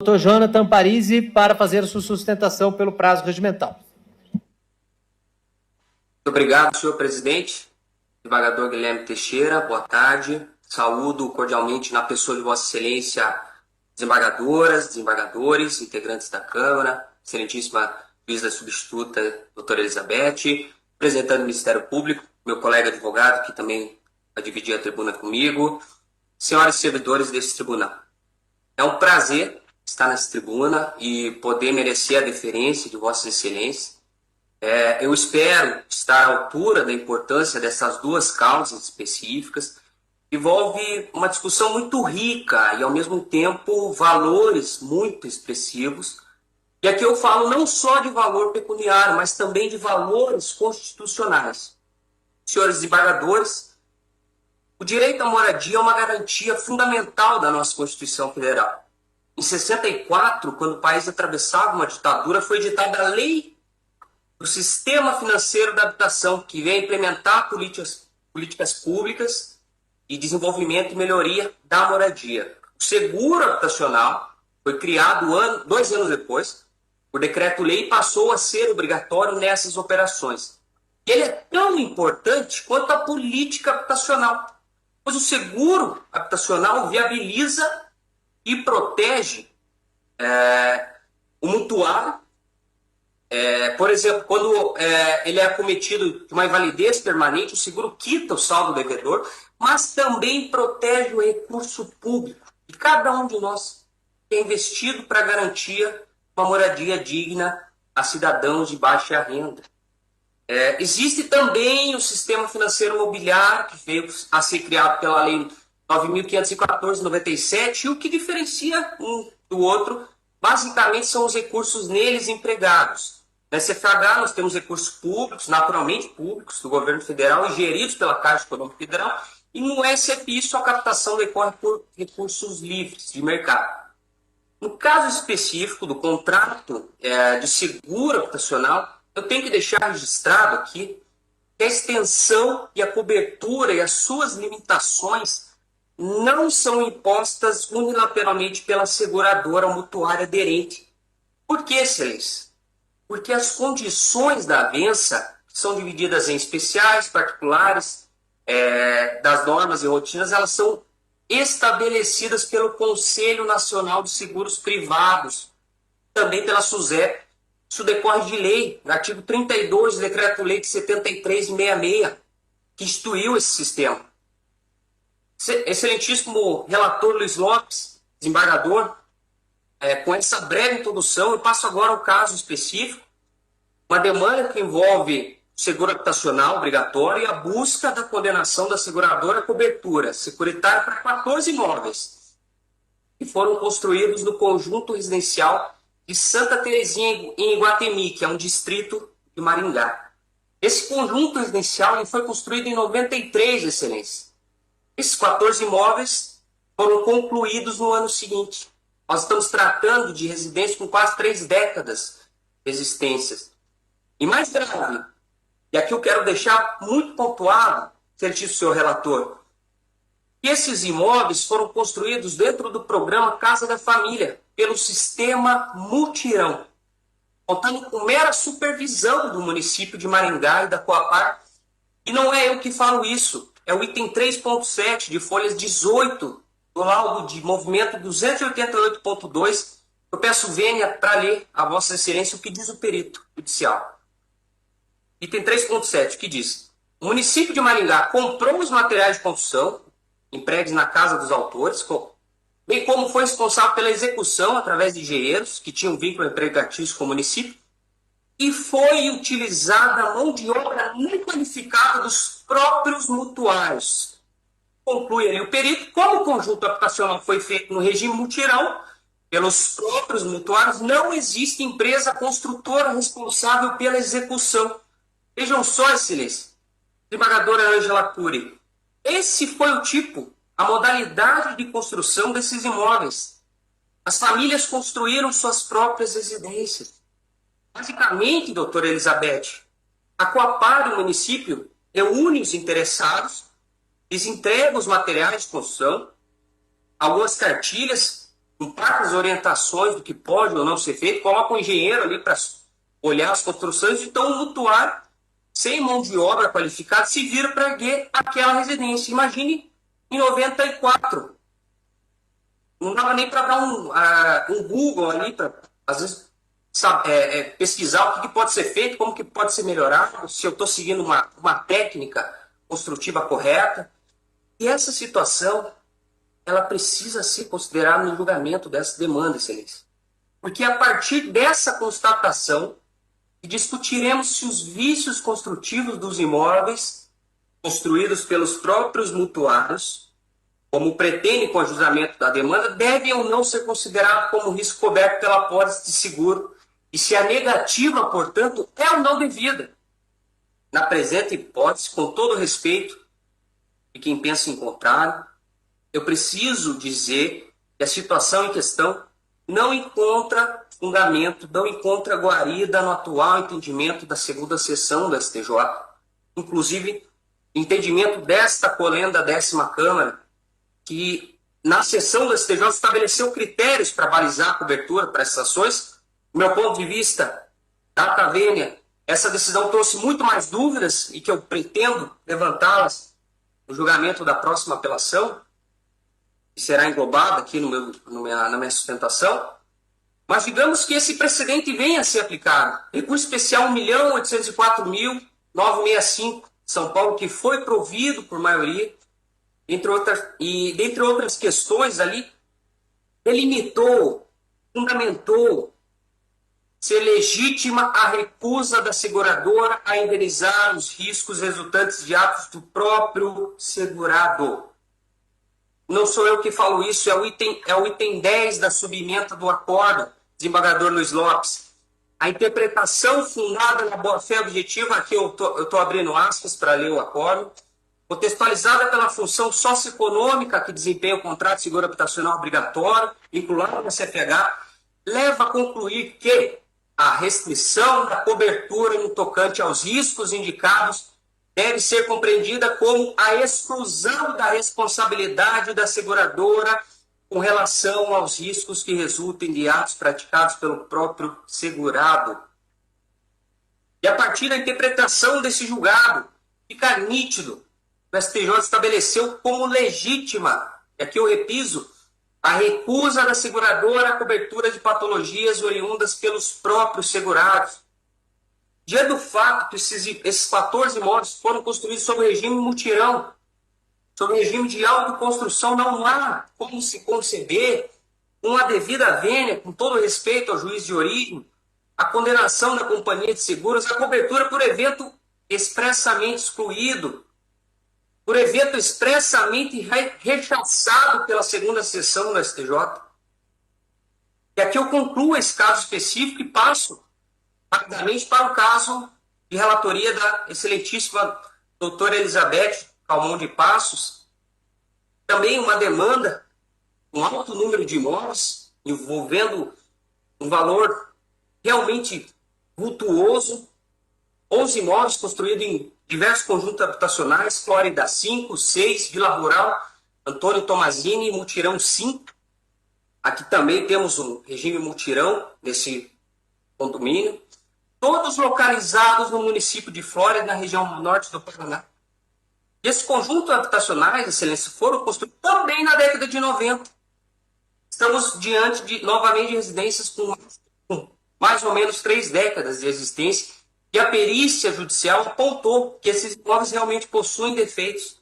Dr. Jonathan Parisi para fazer a sua sustentação pelo prazo regimental. Muito obrigado, senhor presidente. Desembargador Guilherme Teixeira, boa tarde. Saúdo cordialmente na pessoa de Vossa Excelência, desembargadoras, desembargadores, integrantes da Câmara, excelentíssima juíza substituta, doutora Elizabeth, representante do Ministério Público, meu colega advogado, que também vai dividir a tribuna comigo, senhoras e servidores desse tribunal. É um prazer estar nessa tribuna e poder merecer a deferência de Vossas Excelências. Eu espero estar à altura da importância dessas duas causas específicas. Envolve uma discussão muito rica e, ao mesmo tempo, valores muito expressivos. E aqui eu falo não só de valor pecuniário, mas também de valores constitucionais. Senhores desembargadores, o direito à moradia é uma garantia fundamental da nossa Constituição Federal. Em 64, quando o país atravessava uma ditadura, foi editada a Lei do Sistema Financeiro da Habitação, que veio implementar políticas públicas de desenvolvimento e melhoria da moradia. O seguro habitacional foi criado 2 anos depois, por decreto-lei, e passou a ser obrigatório nessas operações. E ele é tão importante quanto a política habitacional, pois o seguro habitacional viabiliza e protege o mutuário. Por exemplo, quando ele é acometido de uma invalidez permanente, o seguro quita o saldo devedor, mas também protege o recurso público. E cada um de nós é investido para garantir uma moradia digna a cidadãos de baixa renda. Existe também o sistema financeiro imobiliário, que veio a ser criado pela Lei 9.514/97, e o que diferencia um do outro, basicamente, são os recursos neles empregados. Na CFH, nós temos recursos públicos, naturalmente públicos, do governo federal e geridos pela Caixa Econômica Federal, e no SFI, sua captação decorre por recursos livres de mercado. No caso específico do contrato de seguro habitacional, eu tenho que deixar registrado aqui que a extensão e a cobertura e as suas limitações não são impostas unilateralmente pela seguradora ou mutuária aderente. Por que, excelência? Porque as condições da avença são divididas em especiais, particulares, das normas e rotinas, elas são estabelecidas pelo Conselho Nacional de Seguros Privados, também pela SUSEP. Isso decorre de lei, no artigo 32 do Decreto-Lei de 73/66, que instituiu esse sistema. Excelentíssimo relator Luiz Lopes, desembargador, com essa breve introdução, eu passo agora ao caso específico, uma demanda que envolve seguro habitacional obrigatório e a busca da condenação da seguradora à cobertura securitária para 14 imóveis que foram construídos no conjunto residencial de Santa Terezinha, em Iguatemi, que é um distrito de Maringá. Esse conjunto residencial ele foi construído em 93, excelência. Esses 14 imóveis foram concluídos no ano seguinte. Nós estamos tratando de residências com quase 3 décadas de existências. E mais grave, e aqui eu quero deixar muito pontuado, excelentíssimo senhor relator, que esses imóveis foram construídos dentro do programa Casa da Família, pelo sistema Mutirão, contando com mera supervisão do município de Maringá e da Coapar. E não é eu que falo isso, é o item 3.7 de folhas 18 do laudo de movimento 288.2. Eu peço vênia para ler a Vossa Excelência o que diz o perito judicial. Item 3.7, que diz: o município de Maringá comprou os materiais de construção, empregues na casa dos autores, bem como foi responsável pela execução através de engenheiros que tinham vínculo empregatício com o município, e foi utilizada a mão de obra não qualificada dos próprios mutuários. Conclui ali o perito, como o conjunto habitacional foi feito no regime mutirão, pelos próprios mutuários, não existe empresa construtora responsável pela execução. Vejam só, excelência, desembargadora Ângela Cury, esse foi o tipo, a modalidade de construção desses imóveis. As famílias construíram suas próprias residências. Basicamente, doutora Elizabeth, a Coapar do município reúne os interessados, lhes entrega os materiais de construção, algumas cartilhas, imparte as orientações do que pode ou não ser feito, coloca um engenheiro ali para olhar as construções, então o mutuário, sem mão de obra qualificada, se vira para erguer aquela residência. Imagine em 94. Não dava nem para dar um Google ali, para, às vezes, pesquisar o que pode ser feito, como que pode ser melhorado, se eu estou seguindo uma técnica construtiva correta. E essa situação, ela precisa ser considerada no julgamento dessa demanda, excelência. Porque é a partir dessa constatação que discutiremos se os vícios construtivos dos imóveis construídos pelos próprios mutuários, como pretende com o ajustamento da demanda, devem ou não ser considerados como risco coberto pela apólice de seguro e se a negativa, portanto, é ou não devida. Na presente hipótese, com todo respeito de quem pensa em contrário, eu preciso dizer que a situação em questão não encontra fundamento, não encontra guarida no atual entendimento da segunda sessão do STJ. Inclusive, entendimento desta colenda 10ª Câmara, que na sessão do STJ estabeleceu critérios para balizar a cobertura para essas ações. Do meu ponto de vista, data vênia, essa decisão trouxe muito mais dúvidas e que eu pretendo levantá-las no julgamento da próxima apelação, que será englobada aqui na minha sustentação. Mas digamos que esse precedente venha a ser aplicado. Recurso especial 1.804.965 São Paulo, que foi provido por maioria, dentre outras questões ali, delimitou, fundamentou ser legítima a recusa da seguradora a indenizar os riscos resultantes de atos do próprio segurado. Não sou eu que falo isso, é o item 10 da subemenda do acordo, desembargador Luiz Lopes. A interpretação fundada na boa-fé objetiva, aqui eu estou abrindo aspas para ler o acordo, contextualizada pela função socioeconômica que desempenha o contrato de seguro habitacional obrigatório, vinculado na CFH, leva a concluir que a restrição da cobertura no tocante aos riscos indicados deve ser compreendida como a exclusão da responsabilidade da seguradora com relação aos riscos que resultem de atos praticados pelo próprio segurado. E a partir da interpretação desse julgado, fica nítido que o STJ estabeleceu como legítima, e aqui eu repiso, a recusa da seguradora à cobertura de patologias oriundas pelos próprios segurados. Diante do fato que esses 14 imóveis foram construídos sob regime mutirão, sob regime de autoconstrução, não há como se conceber uma devida vênia, com todo respeito ao juiz de origem, a condenação da companhia de seguros, a cobertura por evento expressamente excluído, por evento expressamente rechaçado pela segunda sessão do STJ. E aqui eu concluo esse caso específico e passo rapidamente para o caso de relatoria da excelentíssima doutora Elizabeth Calmon de Passos. Também uma demanda, um alto número de imóveis, envolvendo um valor realmente vultuoso, 11 imóveis construídos em diversos conjuntos habitacionais, Flórida 5, 6, Vila Rural, Antônio Tomazini, Mutirão 5. Aqui também temos um regime mutirão nesse condomínio. Todos localizados no município de Flórida, na região norte do Paraná. E esses conjuntos habitacionais, excelência, foram construídos também na década de 90. Estamos diante novamente de residências com mais ou menos 3 décadas de existência. E a perícia judicial apontou que esses imóveis realmente possuem defeitos,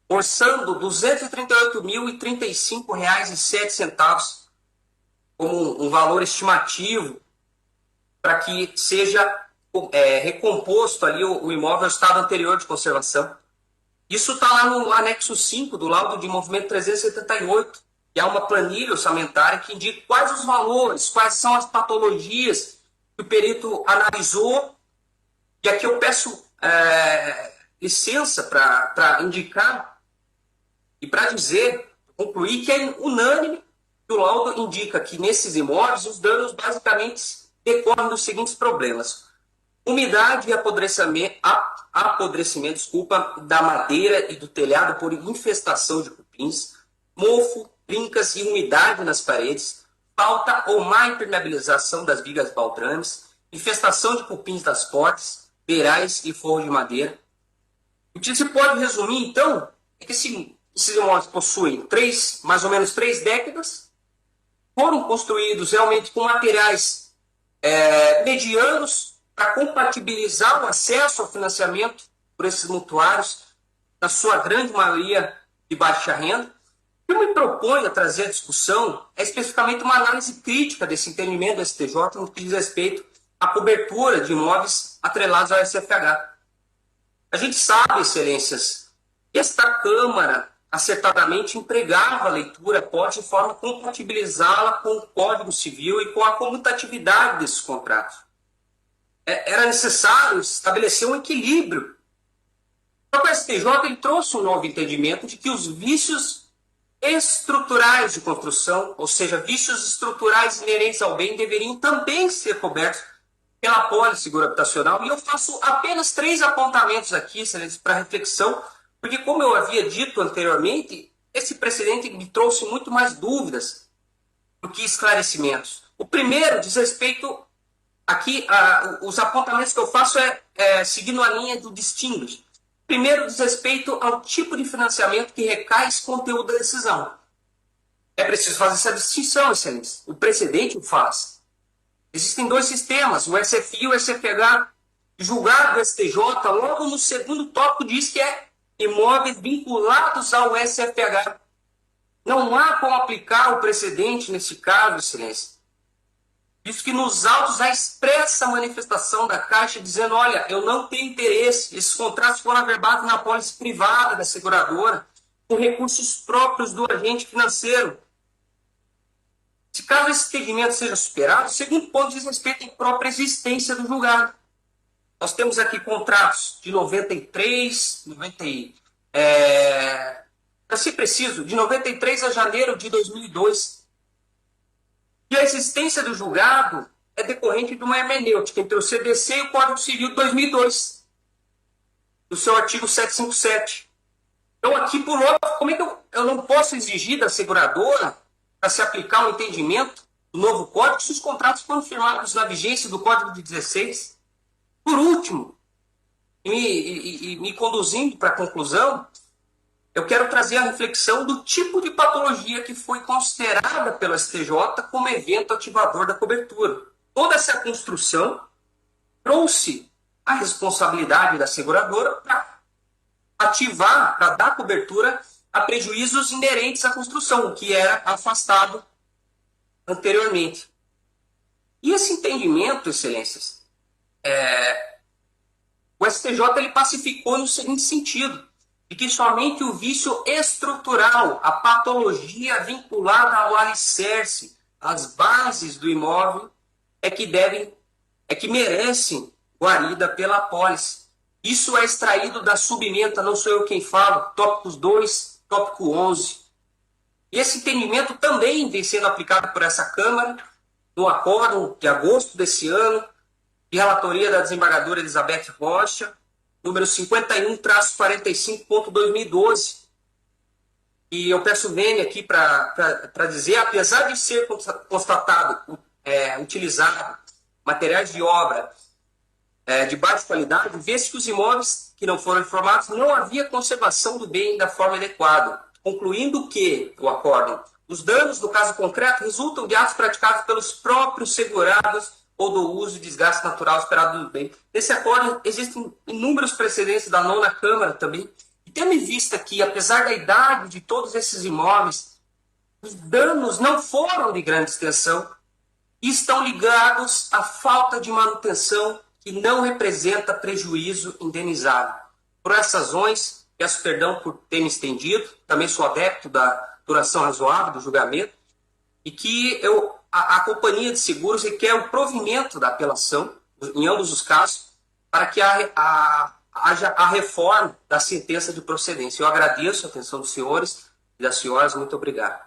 orçando R$ 238.035,07 como um valor estimativo para que seja recomposto ali o imóvel ao estado anterior de conservação. Isso está lá no anexo 5 do laudo de movimento 378, que é uma planilha orçamentária que indica quais os valores, quais são as patologias que o perito analisou. E aqui eu peço licença para indicar e para dizer, concluir que é unânime que o laudo indica que nesses imóveis os danos basicamente decorrem dos seguintes problemas: umidade e apodrecimento da madeira e do telhado por infestação de cupins, mofo, trincas e umidade nas paredes, falta ou má impermeabilização das vigas baldrames, infestação de cupins das portas, beirais e forro de madeira. O que se pode resumir, então, é que esses imóveis possuem mais ou menos 3 décadas, foram construídos realmente com materiais medianos para compatibilizar o acesso ao financiamento por esses mutuários, na sua grande maioria de baixa renda. O que eu me proponho a trazer à discussão é especificamente uma análise crítica desse entendimento do STJ no que diz respeito à cobertura de imóveis atrelados ao SFH. A gente sabe, excelências, que esta Câmara acertadamente empregava a leitura pode de forma a compatibilizá-la com o Código Civil e com a comutatividade desses contratos. Era necessário estabelecer um equilíbrio. Só que o STJ ele trouxe um novo entendimento de que os vícios estruturais de construção, ou seja, vícios estruturais inerentes ao bem, deveriam também ser cobertos pela apólice seguro habitacional. E eu faço apenas 3 apontamentos aqui, excelência, para reflexão, porque, como eu havia dito anteriormente, esse precedente me trouxe muito mais dúvidas do que esclarecimentos. O primeiro diz respeito, aqui, os apontamentos que eu faço seguindo a linha do distinguish. Primeiro diz respeito ao tipo de financiamento que recai esse conteúdo da decisão. É preciso fazer essa distinção, excelência. O precedente o faz. Existem 2 sistemas, o SFI e o SFH. Julgado do STJ, logo no segundo tópico diz que é imóveis vinculados ao SFH. Não há como aplicar o precedente nesse caso, excelência. Diz que nos autos há expressa manifestação da Caixa dizendo, olha, eu não tenho interesse, esses contratos foram averbados na apólice privada da seguradora, com recursos próprios do agente financeiro. Se caso esse entendimento seja superado, o segundo ponto diz respeito à própria existência do julgado. Nós temos aqui contratos de 93, para ser preciso, de 93 a janeiro de 2002. E a existência do julgado é decorrente de uma hermenêutica entre o CDC e o Código Civil de 2002, do seu artigo 757. Então, aqui, por óbvio, como é que eu não posso exigir da seguradora para se aplicar um entendimento do novo Código se os contratos foram firmados na vigência do Código de 16? Por último, me conduzindo para a conclusão, eu quero trazer a reflexão do tipo de patologia que foi considerada pelo STJ como evento ativador da cobertura. Toda essa construção trouxe a responsabilidade da seguradora para ativar, para dar cobertura a prejuízos inerentes à construção, o que era afastado anteriormente. E esse entendimento, excelências, o STJ ele pacificou no seguinte sentido, de que somente o vício estrutural, a patologia vinculada ao alicerce, às bases do imóvel, é que merecem guarida pela apólice. Isso é extraído da subementa, não sou eu quem falo, tópicos 2, tópico 11. E esse entendimento também vem sendo aplicado por essa Câmara, no acórdão de agosto desse ano, de relatoria da desembargadora Elizabeth Rocha, número 51-45.2012. E eu peço vênia aqui para dizer, apesar de ser constatado, utilizado materiais de obra de baixa qualidade, vê-se que os imóveis que não foram informados não havia conservação do bem da forma adequada, concluindo que, o acórdão, os danos, no caso concreto, resultam de atos praticados pelos próprios segurados ou do uso e desgaste natural esperado do bem. Nesse acórdão existem inúmeros precedentes da 9ª Câmara também. E tendo em vista que, apesar da idade de todos esses imóveis, os danos não foram de grande extensão e estão ligados à falta de manutenção que não representa prejuízo indenizável. Por essas razões, peço perdão por ter me estendido, também sou adepto da duração razoável do julgamento, e que a companhia de seguros requer o provimento da apelação, em ambos os casos, para que haja a reforma da sentença de procedência. Eu agradeço a atenção dos senhores e das senhoras, muito obrigado.